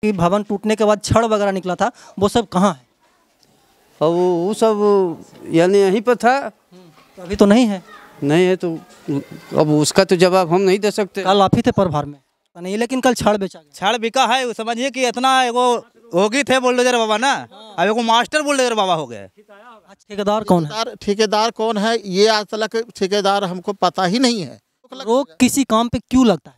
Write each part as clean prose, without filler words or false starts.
कि भवन टूटने के बाद छड़ वगैरह निकला था, वो सब कहाँ है? और वो सब यानी यहीं पर था। तो अभी तो नहीं है। नहीं है तो अब उसका तो जवाब हम नहीं दे सकते। कल आप ही थे प्रभार में? नहीं, लेकिन कल छड़ बेचा गया। छड़ बिका है, वो समझिए कि इतना एगो होगी थे बुलडोजर बाबा ना, अब एगो मास्टर बुलडोजर बाबा हो गए। ठेकेदार कौन है? ठेकेदार कौन है ये आज तक ठेकेदार हमको पता ही नहीं है। रोक किसी काम पे क्यों लगता है?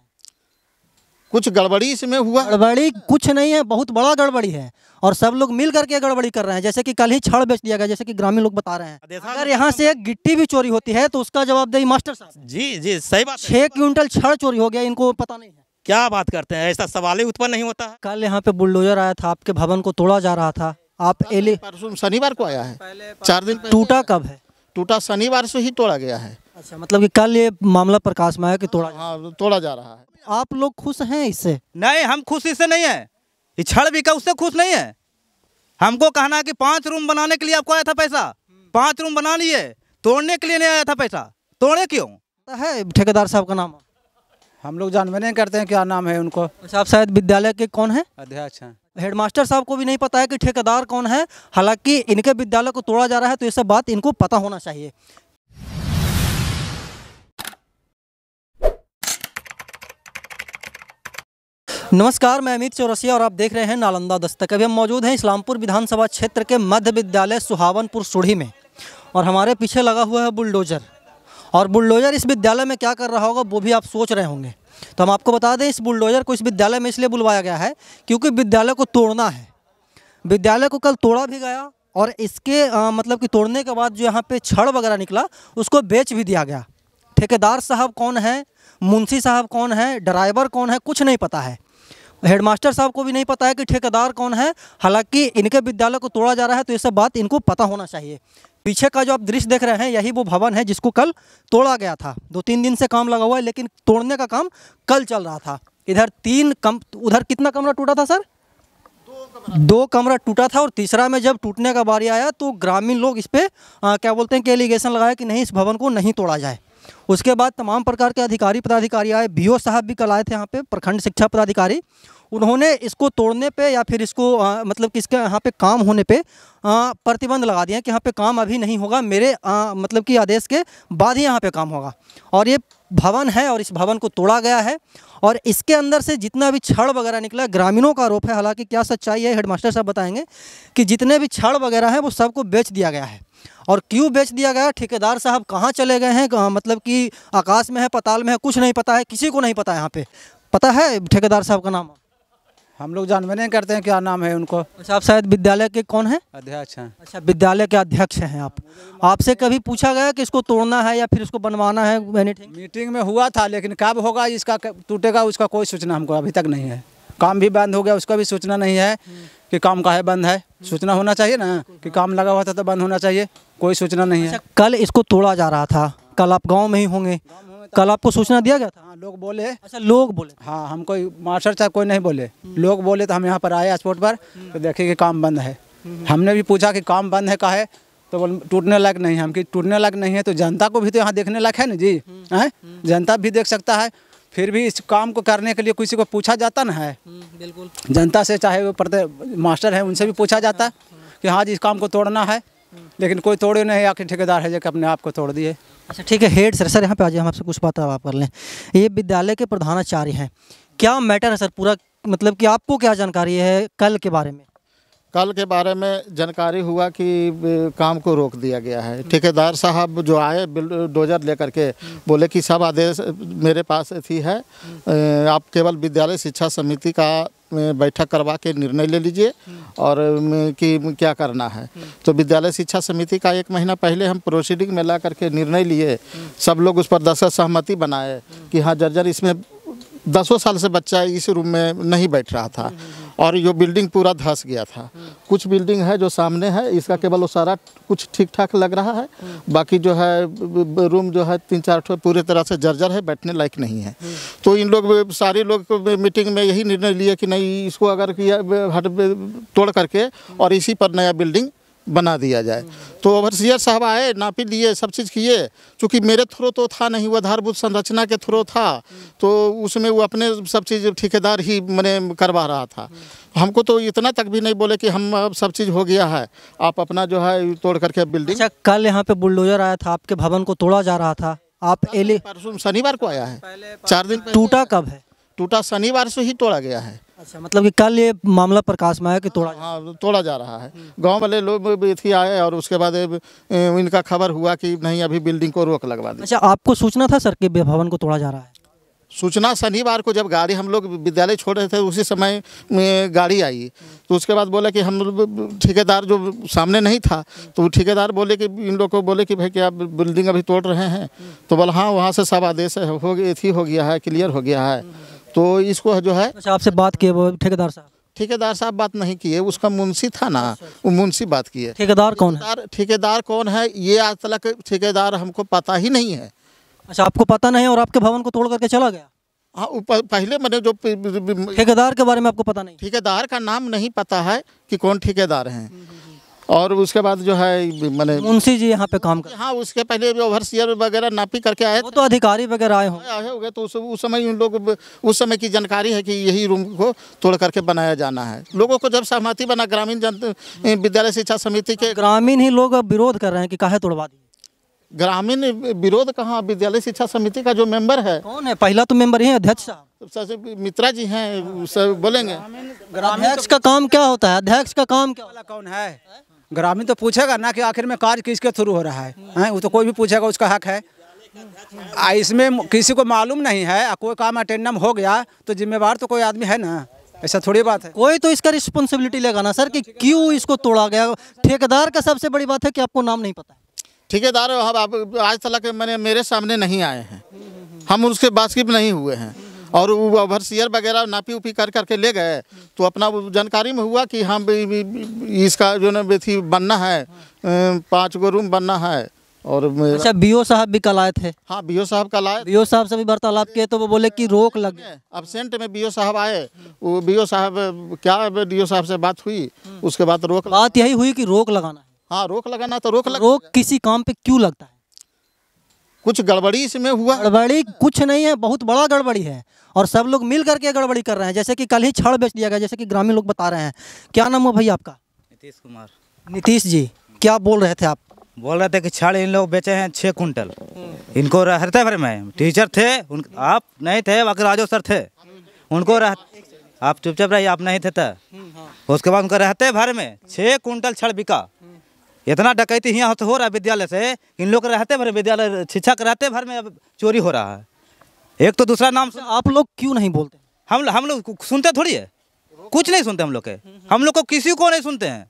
कुछ गड़बड़ी इसमें हुआ। गड़बड़ी कुछ नहीं है, बहुत बड़ा गड़बड़ी है और सब लोग मिल करके गड़बड़ी कर रहे हैं। जैसे कि कल ही छड़ बेच दिया गया, जैसे कि ग्रामीण लोग बता रहे हैं। अगर यहाँ से एक गिट्टी भी चोरी होती है तो उसका जवाबदेही मास्टर साहब। जी जी सही बात। 6 क्विंटल छड़ चोरी हो गया, इनको पता नहीं है। क्या बात करते हैं, ऐसा सवाल ही उत्पन्न नहीं होता है। कल यहाँ पे बुलडोजर आया था, आपके भवन को तोड़ा जा रहा था। आप एले परसों शनिवार को आया है, 4 दिन पहले। टूटा कब है? टूटा शनिवार से ही तोड़ा गया है। अच्छा, मतलब कि कल ये मामला प्रकाश में आया कि तोड़ा। हाँ, तोड़ा जा रहा है। आप लोग खुश हैं इससे? नहीं, हम खुश इससे नहीं है। ये छड़ बिका उससे खुश नहीं है। हमको कहना है कि 5 रूम बनाने के लिए आपको आया था पैसा, 5 रूम बना लिए, तोड़ने के लिए नहीं आया था पैसा। तोड़े क्यों? है ठेकेदार साहब का नाम? हम लोग जानवे नहीं करते हैं क्या नाम है उनको। अच्छा, आप शायद विद्यालय के कौन है? अध्यक्ष हैं। हेडमास्टर साहब को भी नहीं पता है कि ठेकेदार कौन है, हालांकि इनके विद्यालय को तोड़ा जा रहा है, तो ये सब बात इनको पता होना चाहिए। नमस्कार, मैं अमित चौरसिया और आप देख रहे हैं नालंदा दस्तक। अभी हम मौजूद हैं इस्लामपुर विधानसभा क्षेत्र के मध्य विद्यालय सुहावनपुर सुढ़ी में और हमारे पीछे लगा हुआ है बुलडोजर। और बुलडोजर इस विद्यालय में क्या कर रहा होगा वो भी आप सोच रहे होंगे। तो हम आपको बता दें, इस बुलडोजर को इस विद्यालय में इसलिए बुलवाया गया है क्योंकि विद्यालय को तोड़ना है। विद्यालय को कल तोड़ा भी गया और इसके मतलब कि तोड़ने के बाद जो यहाँ पे छड़ वगैरह निकला उसको बेच भी दिया गया। ठेकेदार साहब कौन है, मुंशी साहब कौन है, ड्राइवर कौन है, कुछ नहीं पता है। हेडमास्टर साहब को भी नहीं पता है कि ठेकेदार कौन है, हालांकि इनके विद्यालय को तोड़ा जा रहा है, तो ये सब बात इनको पता होना चाहिए। पीछे का जो आप दृश्य देख रहे हैं यही वो भवन है जिसको कल तोड़ा गया था। 2-3 दिन से काम लगा हुआ है, लेकिन तोड़ने का काम कल चल रहा था। इधर उधर कितना कमरा टूटा था सर? 2 कमरा टूटा था और तीसरा में जब टूटने का बारी आया तो ग्रामीण लोग इस पर क्या बोलते हैं कि एलिगेशन लगाया कि नहीं, इस भवन को नहीं तोड़ा जाए। उसके बाद तमाम प्रकार के अधिकारी पदाधिकारी आए। बीओ साहब भी कल आए थे यहाँ पे, प्रखंड शिक्षा पदाधिकारी। उन्होंने इसको तोड़ने पे या फिर इसको मतलब कि इसके यहाँ पे काम होने पे प्रतिबंध लगा दिया कि यहाँ पे काम अभी नहीं होगा, मेरे मतलब कि आदेश के बाद ही यहाँ पे काम होगा। और ये भवन है और इस भवन को तोड़ा गया है और इसके अंदर से जितना भी छड़ वगैरह निकला, ग्रामीणों का आरोप है, हालांकि क्या सच्चाई है हेडमास्टर साहब बताएंगे, कि जितने भी छड़ वगैरह हैं वो सबको बेच दिया गया है। और क्यों बेच दिया गया, ठेकेदार साहब कहाँ चले गए हैं, मतलब कि आकाश में है, पताल में है, कुछ नहीं पता है, किसी को नहीं पता है। यहाँ पे पता है ठेकेदार साहब का नाम? हम लोग जानवे नहीं करते हैं क्या नाम है उनको। अच्छा, आप शायद विद्यालय के कौन है? अध्यक्ष हैं। अच्छा, विद्यालय के अध्यक्ष हैं आप। आपसे कभी पूछा गया कि इसको तोड़ना है या फिर इसको बनवाना है? एनीथिंग? मीटिंग में हुआ था, लेकिन कब होगा इसका टूटेगा उसका कोई सूचना हमको अभी तक नहीं है। काम भी बंद हो गया, उसका भी सूचना नहीं है कि काम काहे बंद है। सूचना होना चाहिए ना कि काम लगा हुआ था तो बंद होना चाहिए, कोई सूचना नहीं है। कल इसको तोड़ा जा रहा था, कल आप गाँव में ही होंगे, कल आपको सूचना दिया गया था? हाँ, लोग बोले। अच्छा, लोग बोले? हाँ, हमको मास्टर साहब कोई नहीं बोले, लोग बोले तो हम यहाँ पर आए स्पॉट पर तो देखे कि काम बंद है। हमने भी पूछा कि काम बंद है काहे, तो बोल टूटने लायक नहीं है। हम कि टूटने लायक नहीं है तो जनता को भी तो यहाँ देखने लायक है ना जी, हैं? जनता भी देख सकता है। फिर भी इस काम को करने के लिए किसी को पूछा जाता ना है, बिल्कुल जनता से, चाहे वो मास्टर है उनसे भी पूछा जाता कि हाँ जी इस काम को तोड़ना है, लेकिन कोई तोड़े नहीं, आखिर ठेकेदार है जो कि अपने आप को तोड़ दिए। अच्छा ठीक है, हेड सर यहाँ पे आ जाइए, हम आपसे कुछ बात आप कर लें। ये विद्यालय के प्रधानाचार्य हैं, क्या मैटर है सर पूरा, मतलब कि आपको क्या जानकारी है कल के बारे में? कल के बारे में जानकारी हुआ कि काम को रोक दिया गया है। ठेकेदार साहब जो आए बुलडोजर लेकर के, बोले कि सब आदेश मेरे पास थी है, आप केवल विद्यालय शिक्षा समिति का बैठक करवा के निर्णय ले लीजिए और कि क्या करना है। तो विद्यालय शिक्षा समिति का 1 महीना पहले हम प्रोसीडिंग में ला करके निर्णय लिए, सब लोग उस पर दस्तखत सहमति बनाए कि हाँ जर्जर इसमें 10 साल से बच्चा इस रूम में नहीं बैठ रहा था और ये बिल्डिंग पूरा धंस गया था। कुछ बिल्डिंग है जो सामने है, इसका केवल वो सारा कुछ ठीक ठाक लग रहा है, बाकी जो है रूम जो है 3-4 पूरे तरह से जर्जर है, बैठने लायक नहीं है। तो इन लोग सारे लोग मीटिंग में यही निर्णय लिए कि नहीं, इसको अगर किया हट तोड़ करके और इसी पर नया बिल्डिंग बना दिया जाए। तो ओवरसियर साहब आए, नापी लिए, सब चीज़ किए। चूँकि मेरे थ्रू तो था नहीं, वो आधारभूत संरचना के थ्रू था, तो उसमें वो अपने सब चीज़ ठेकेदार ही मैंने करवा रहा था। हमको तो इतना तक भी नहीं बोले कि हम अब सब चीज़ हो गया है, आप अपना जो है तोड़ करके बिल्डिंग। अच्छा, कल यहाँ पे बुलडोजर आया था, आपके भवन को तोड़ा जा रहा था, आप एले परसों शनिवार को आया है, 4 दिन पहले। टूटा कब है? टूटा शनिवार से ही तोड़ा गया है। अच्छा, मतलब कि कल ये मामला प्रकाश में आया कि तोड़ा? हाँ, तोड़ा जा रहा है। गांव वाले लोग भी थी आए, और उसके बाद इनका खबर हुआ कि नहीं, अभी बिल्डिंग को रोक लगवा दी। अच्छा, आपको सूचना था सर कि भवन को तोड़ा जा रहा है? सूचना शनिवार को जब गाड़ी हम लोग विद्यालय छोड़ रहे थे, उसी समय में गाड़ी आई। तो उसके बाद बोले कि हम ठेकेदार जो सामने नहीं था, तो ठेकेदार बोले कि इन लोग को बोले कि भाई क्या बिल्डिंग अभी तोड़ रहे हैं? तो बोला हाँ, वहाँ से सब आदेश हो गया है, क्लियर हो गया है। तो इसको जो है। अच्छा, आपसे बात किए वो ठेकेदार साहब? ठेकेदार साहब बात नहीं किए, उसका मुंशी था ना, वो मुंशी बात किए। ठेकेदार कौन है? ठेकेदार कौन है ये आज तक ठेकेदार हमको पता ही नहीं है। अच्छा, आपको पता नहीं और आपके भवन को तोड़ करके चला गया? हाँ, पहले मैंने जो ठेकेदार के बारे में आपको पता नहीं? ठेकेदार का नाम नहीं पता है कि कौन ठेकेदार हैं। और उसके बाद जो है मैंने मुंशी जी यहाँ पे काम कर? हाँ, उसके पहले जो ओवरसियर वगैरह नापी करके आए वो तो अधिकारी वगैरह आए हों? आए होंगे। तो उस समय उन लोग, उस समय की जानकारी है कि यही रूम को तोड़ करके बनाया जाना है। लोगों को जब सहमति बना, ग्रामीण विद्यालय शिक्षा समिति के ग्रामीण ही लोग अब विरोध कर रहे हैं कि काहे तोड़वा दी? ग्रामीण विरोध कहाँ, विद्यालय शिक्षा समिति का जो मेंबर है। कौन है? पहला तो मेंबर ही है अध्यक्ष साहब। मित्रा जी हैं, सब बोलेंगे। अध्यक्ष का काम क्या होता है? अध्यक्ष का काम क्या होता है? कौन है? ग्रामीण तो पूछेगा ना कि आखिर में कार्य किसके थ्रू हो रहा है, हैं? वो तो कोई भी पूछेगा, उसका हक है। इसमें किसी को मालूम नहीं है, कोई काम अटेंडम हो गया तो जिम्मेवार तो कोई आदमी है ना, ऐसा थोड़ी बात है। कोई तो इसका रिस्पॉन्सिबिलिटी लेगा ना सर कि क्यों इसको तोड़ा गया। ठेकेदार का सबसे बड़ी बात है कि आपको नाम नहीं पता है। ठेकेदार अब आज तक मेरे सामने नहीं आए हैं, हम उसके वाकिफ नहीं हुए हैं। और वो ओवरसियर वगैरह नापी उपी कर करके ले गए, तो अपना जानकारी में हुआ कि हाँ इसका जो ना बेथी बनना है, 5 गो रूम बनना है। और अच्छा, बीओ साहब भी कल आए थे? हाँ, बीओ साहब कल आए। बीओ साहब से भी वार्तालाप किए तो वो बोले कि रोक लगे। अब्सेंट में बीओ साहब आए, वो बीओ साहब क्या डीओ साहब से बात हुई, उसके बाद बात यही हुई कि रोक लगाना है। हाँ, रोक लगाना तो रोक किसी काम पे क्यों लगता है? कुछ गड़बड़ी इसमें हुआ। गड़बड़ी कुछ नहीं है, बहुत बड़ा गड़बड़ी है, और सब लोग मिल करके गड़बड़ी कर रहे हैं। जैसे कि कल ही छड़ बेच दिया गया, जैसे कि ग्रामीण लोग बता रहे हैं। क्या नाम है भाई आपका? नीतीश कुमार। नीतीश जी, क्या बोल रहे थे आप? बोल रहे थे कि छड़ इन लोग बेचे हैं 6 कुंटल। इनको रहते भर में टीचर थे, आप नहीं थे, बाकी राजो सर थे, उनको आप चुपचाप रहिए, आप नहीं थे तो उसके बाद उनको रहते भर में 6 कुंटल छड़ बिका। इतना डकैती यहाँ हो रहा है विद्यालय से, इन लोग रहते भर विद्यालय शिक्षा रहते भर में अब चोरी हो रहा है। एक तो दूसरा नाम से आप लोग क्यों नहीं बोलते? हम लोग सुनते थोड़ी है, कुछ नहीं सुनते हम लोग को किसी को नहीं सुनते हैं,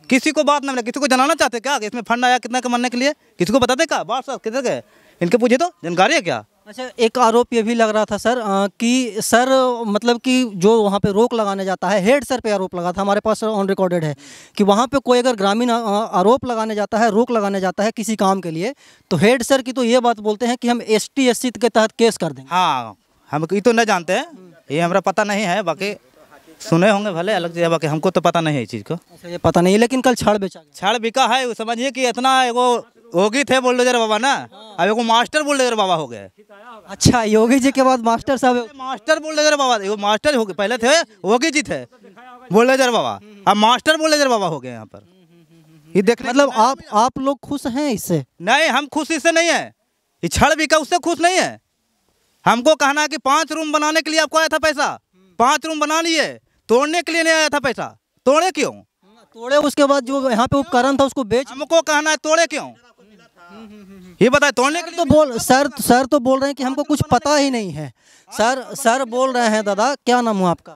किसी को बात नहीं, किसी को जनाना चाहते क्या कि इसमें फंड आया कितना का मरने के लिए, किसी को बताते क्या बात सर किधर गए, इनके पूछे तो जानकारी है क्या? अच्छा, एक आरोप ये भी लग रहा था सर कि सर मतलब कि जो वहाँ पे रोक लगाने जाता है, हेड सर पे आरोप लगा था, हमारे पास ऑन रिकॉर्डेड है कि वहाँ पे कोई अगर ग्रामीण आरोप लगाने जाता है, रोक लगाने जाता है किसी काम के लिए, तो हेड सर की तो ये बात बोलते हैं कि हम ST SC के तहत केस कर देंगे। हाँ, हम ये तो नहीं जानते हैं, ये हमारा पता नहीं है, बाकी सुने होंगे भले अलग चीज़, बाकी हमको तो पता नहीं है इस चीज़ को। अच्छा, ये पता नहीं, लेकिन कल छड़ बेचा गया। छड़ बिका है, समझिए कि इतना एगो योगी थे बुलडोजर बाबा ना, अब एगो मास्टर बुलडोजर बाबा हो गए। अच्छा, योगी जी के बाद मास्टर साहब? मास्टर बुलडोजर बाबा, एगो मास्टर हो गए, पहले थे योगी जी थे बुलडोजर बाबा, अब मास्टर बुलडोजर बाबा हो गए यहाँ पर। ये देखने मतलब आप लोग खुश हैं इससे? नहीं, हम खुश इससे नहीं है, ये छड़ बिका उससे खुश नहीं है। हमको कहना है कि 5 रूम बनाने के लिए आपको आया था पैसा, 5 रूम बना लिए, तोड़ने के लिए नहीं आया था पैसा। तोड़े क्यों? तोड़े उसके बाद जो यहाँ पे उपकरण था उसको बेच। हमको कहना है तोड़े क्यों, ये बताए। तोड़ने के लिए तो सर तो बोल रहे हैं कि हमको कुछ पता ही नहीं है। सर बोल रहे हैं, दादा क्या नाम हुआ आपका?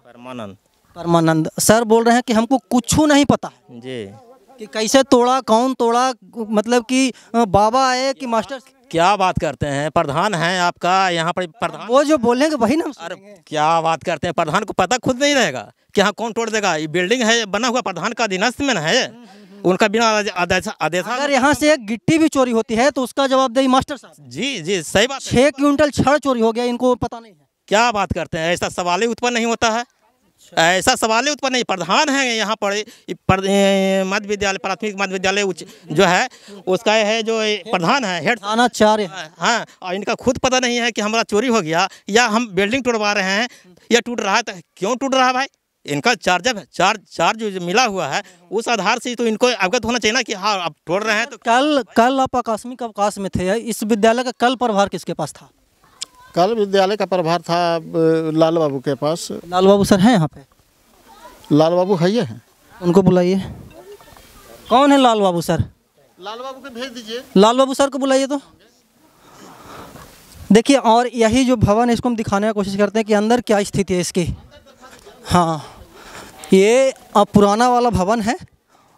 परमानंद। सर बोल रहे हैं कि हमको कुछ नहीं पता है जी, कि कैसे तोड़ा, कौन तोड़ा, मतलब कि बाबा आए कि मास्टर? क्या बात करते हैं, प्रधान हैं आपका यहाँ पर प्रधान। वो जो बोलेंगे वही ना। अरे क्या बात करते हैं, प्रधान को पता खुद नहीं रहेगा कि हाँ कौन तोड़ देगा। ये बिल्डिंग है बना हुआ प्रधान का अधीनस्थ में है, उनका बिना आदेश। अगर यहाँ से एक गिट्टी भी चोरी होती है तो उसका जवाबदेही मास्टर साहब। जी सही बात। 6 क्विंटल छड़ चोरी हो गया, इनको पता नहीं है। क्या बात करते हैं, ऐसा सवाल ही उत्पन्न नहीं होता है। ऐसा सवाल ही उत्पन्न नहीं। प्रधान है यहाँ पर मध्य विद्यालय, प्राथमिक मध्य विद्यालय उच्च जो है उसका है, जो प्रधान है, हेड थानाचार्य। हाँ, और इनका खुद पता नहीं है कि हमारा चोरी हो गया या हम बिल्डिंग तोड़वा रहे हैं या टूट रहा है, तो क्यों टूट रहा है भाई? इनका चार्ज जो मिला हुआ है उस आधार से तो इनको अवगत होना चाहिए ना कि हाँ अब तोड़ रहे हैं। तो कल आप आकस्मिक अवकाश में थे, इस विद्यालय का कल प्रभार किसके पास था? कल विद्यालय का प्रभार था लाल बाबू के पास। लाल बाबू सर हैं यहाँ पे? लाल बाबू है ये हैं, उनको बुलाइए। कौन है लाल बाबू सर? लाल बाबू को भेज दीजिए। लाल बाबू सर को बुलाइए। तो देखिए, और यही जो भवन है इसको हम दिखाने की कोशिश करते हैं कि अंदर क्या स्थिति है इसकी। हाँ, ये अब पुराना वाला भवन है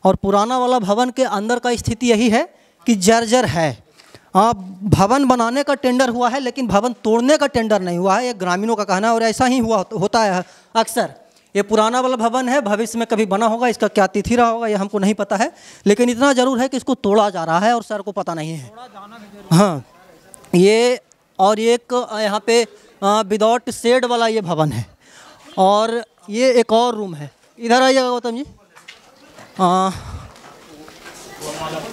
और पुराना वाला भवन के अंदर का स्थिति यही है कि जर्जर है। भवन बनाने का टेंडर हुआ है लेकिन भवन तोड़ने का टेंडर नहीं हुआ है, ये ग्रामीणों का कहना है और ऐसा ही होता है अक्सर। ये पुराना वाला भवन है, भविष्य में कभी बना होगा, इसका क्या तिथि रहा होगा ये हमको नहीं पता है, लेकिन इतना ज़रूर है कि इसको तोड़ा जा रहा है और सर को पता नहीं है। हाँ, ये और एक यहाँ पे विदाउट शेड वाला ये भवन है और ये एक और रूम है। इधर आइएगा गौतम जी।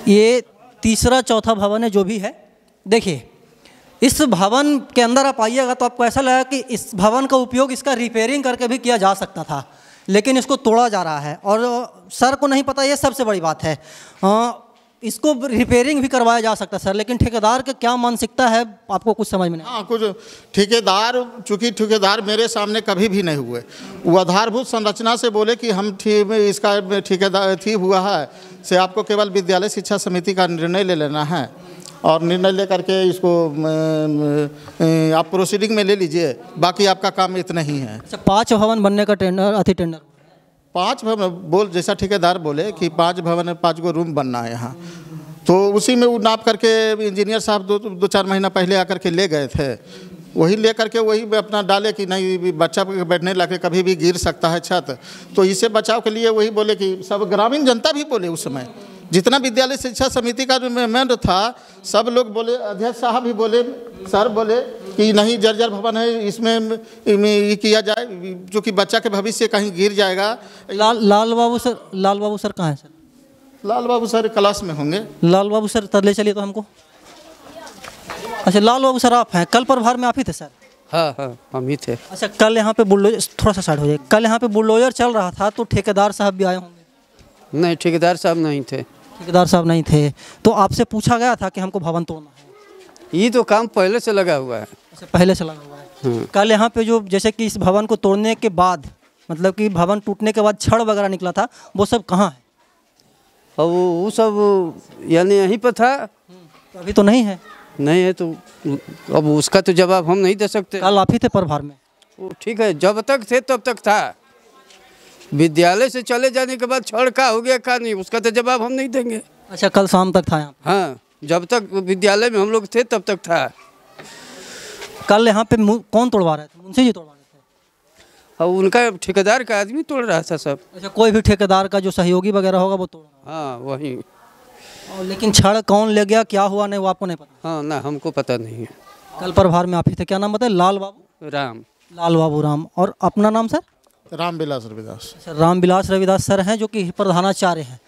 ये तीसरा चौथा भवन है जो भी है। देखिए, इस भवन के अंदर आप आइएगा तो आपको ऐसा लगेगा कि इस भवन का उपयोग इसका रिपेयरिंग करके भी किया जा सकता था, लेकिन इसको तोड़ा जा रहा है और सर को नहीं पता, ये सबसे बड़ी बात है। इसको रिपेयरिंग भी करवाया जा सकता है सर, लेकिन ठेकेदार का क्या मानसिकता है आपको कुछ समझ में नहीं। हाँ, कुछ ठेकेदार, चूँकि ठेकेदार मेरे सामने कभी भी नहीं हुए, वो आधारभूत संरचना से बोले कि हम इसका ठेकेदार हुआ है से आपको केवल विद्यालय शिक्षा समिति का निर्णय ले लेना है और निर्णय ले करके इसको आप प्रोसीडिंग में ले लीजिए, बाकी आपका काम इतना ही है। अच्छा, 5 भवन बनने का टेंडर 5 भवन जैसा ठेकेदार बोले कि 5 भवन है, 5 गो रूम बनना है यहाँ, तो उसी में वो नाप करके इंजीनियर साहब 2-4 महीना पहले आकर के ले गए थे, वही ले करके वही अपना डाले कि नहीं बच्चा बैठने लगे कभी भी गिर सकता है छत, तो इससे बचाव के लिए वही बोले कि सब ग्रामीण जनता भी बोले, उस समय जितना विद्यालय शिक्षा समिति का मेंबर था सब लोग बोले, अध्यक्ष साहब भी बोले, सर बोले कि नहीं जर्जर भवन है, इसमें ये किया जाए क्योंकि बच्चा के भविष्य कहीं गिर जाएगा। लाल बाबू सर कहाँ है सर? लाल बाबू सर क्लास में होंगे। लाल बाबू सर ले चलिए तो हमको। अच्छा, लाल बाबू सर आप हैं, कल प्रभार में आप ही थे सर? हाँ, हम ही थे। अच्छा, कल यहाँ पे बुलडोजर, थोड़ा सा साइड हो जाए, कल यहाँ पे बुलडोजर चल रहा था तो ठेकेदार साहब भी आए होंगे? नहीं, ठेकेदार साहब नहीं थे। ठेकेदार साहब नहीं थे तो आपसे पूछा गया था कि हमको भवन तोड़ना है? ये तो काम पहले से लगा हुआ है। अच्छा, पहले से लगा हुआ है। कल यहाँ पे जो जैसे कि इस भवन को तोड़ने के बाद, मतलब कि भवन टूटने के बाद छड़ वगैरह निकला था, वो सब कहाँ है? और वो सब यानी यहीं पर था। अभी तो नहीं है। नहीं है तो अब उसका तो जवाब हम नहीं दे सकते। कल आप ही थे प्रभार में? वो ठीक है, जब तक थे तब तक था। विद्यालय से चले जाने के बाद छड़ का हो गया का नहीं, उसका तो जवाब हम नहीं देंगे। अच्छा, कल शाम तक था यहाँ? हाँ, जब तक विद्यालय में हम लोग थे तब तक था। कल यहाँ पे कौन तोड़वा रहे थे? मुंशी जी तोड़वा रहे थे? और उनका ठेकेदार का आदमी तोड़ रहा था सब। अच्छा, कोई भी ठेकेदार का जो सहयोगी वगैरह होगा वो तोड़ रहा? हाँ, वही। और लेकिन छड़ कौन ले गया, क्या हुआ, नहीं वो आपको नहीं पता? हाँ ना, हमको पता नहीं है। कल प्रभार में आप ही थे, क्या नाम बताए? लाल बाबू राम। और अपना नाम sir? Ramvilas Ravidas. Sir Ramvilas Ravidas sir हैं जो कि प्रधानाचार्य हैं।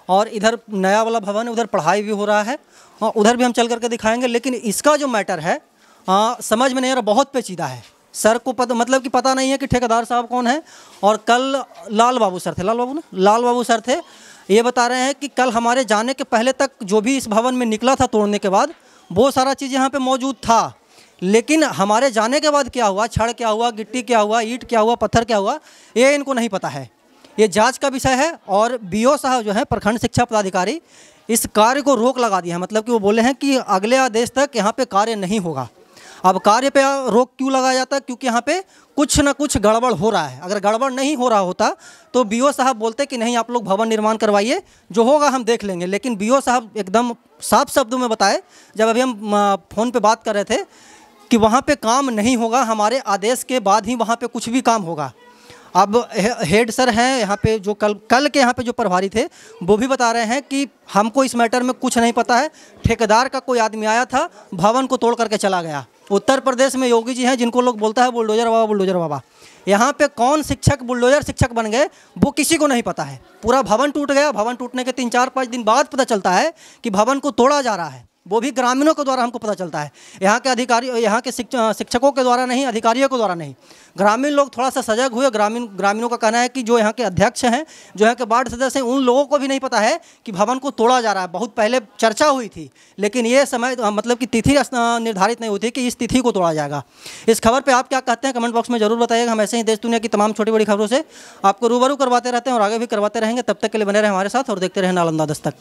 और इधर नया वाला भवन है, उधर पढ़ाई भी हो रहा है और उधर भी हम चल करके दिखाएंगे, लेकिन इसका जो मैटर है समझ में नहीं आ रहा, बहुत पेचीदा है। सर को पता, मतलब कि पता नहीं है कि ठेकेदार साहब कौन है। और कल लाल बाबू सर थे, लाल बाबू सर थे, ये बता रहे हैं कि कल हमारे जाने के पहले तक जो भी इस भवन में निकला था तोड़ने के बाद, वो सारा चीज़ यहाँ पे मौजूद था, लेकिन हमारे जाने के बाद क्या हुआ, छड़ क्या हुआ, गिट्टी क्या हुआ, ईंट क्या हुआ, पत्थर क्या हुआ, ये इनको नहीं पता है। ये जांच का विषय है। और बीओ साहब जो है, प्रखंड शिक्षा पदाधिकारी, इस कार्य को रोक लगा दिया है। मतलब कि वो बोले हैं कि अगले आदेश तक यहाँ पे कार्य नहीं होगा। अब कार्य पे रोक क्यों लगाया जाता है? क्योंकि यहाँ पे कुछ ना कुछ गड़बड़ हो रहा है। अगर गड़बड़ नहीं हो रहा होता तो बीओ साहब बोलते कि नहीं, आप लोग भवन निर्माण करवाइए, जो होगा हम देख लेंगे। लेकिन बीओ साहब एकदम साफ शब्दों में बताए, जब अभी हम फ़ोन पे बात कर रहे थे, कि वहाँ पे काम नहीं होगा, हमारे आदेश के बाद ही वहाँ पे कुछ भी काम होगा। अब हेड सर हैं यहाँ पे, जो कल के यहाँ पे जो प्रभारी थे, वो भी बता रहे हैं कि हमको इस मैटर में कुछ नहीं पता है। ठेकेदार का कोई आदमी आया था, भवन को तोड़ करके चला गया। उत्तर प्रदेश में योगी जी हैं जिनको लोग बोलता है बुलडोजर बाबा, बुलडोजर बाबा। यहाँ पे कौन शिक्षक बुलडोजर शिक्षक बन गए वो किसी को नहीं पता है। पूरा भवन टूट गया, भवन टूटने के 3-4-5 दिन बाद पता चलता है कि भवन को तोड़ा जा रहा है, वो भी ग्रामीणों के द्वारा हमको पता चलता है। यहाँ के अधिकारी, यहाँ के शिक्षकों के द्वारा नहीं, अधिकारियों के द्वारा नहीं। ग्रामीण लोग थोड़ा सा सजग हुए। ग्रामीणों का कहना है कि जो यहाँ के अध्यक्ष हैं, जो यहाँ के वार्ड सदस्य हैं, उन लोगों को भी नहीं पता है कि भवन को तोड़ा जा रहा है। बहुत पहले चर्चा हुई थी, लेकिन ये समय मतलब कि तिथि निर्धारित नहीं हुई थी कि इस तिथि को तोड़ा जाएगा। इस खबर पर आप क्या कहते हैं कमेंट बॉक्स में जरूर बताइएगा। हम ऐसे ही देश दुनिया की तमाम छोटी बड़ी खबरों से आपको रूबरू करवाते रहते हैं और आगे भी करवाते रहेंगे। तब तक के लिए बने रहे हमारे साथ और देखते रहे नालंदा दस्तक।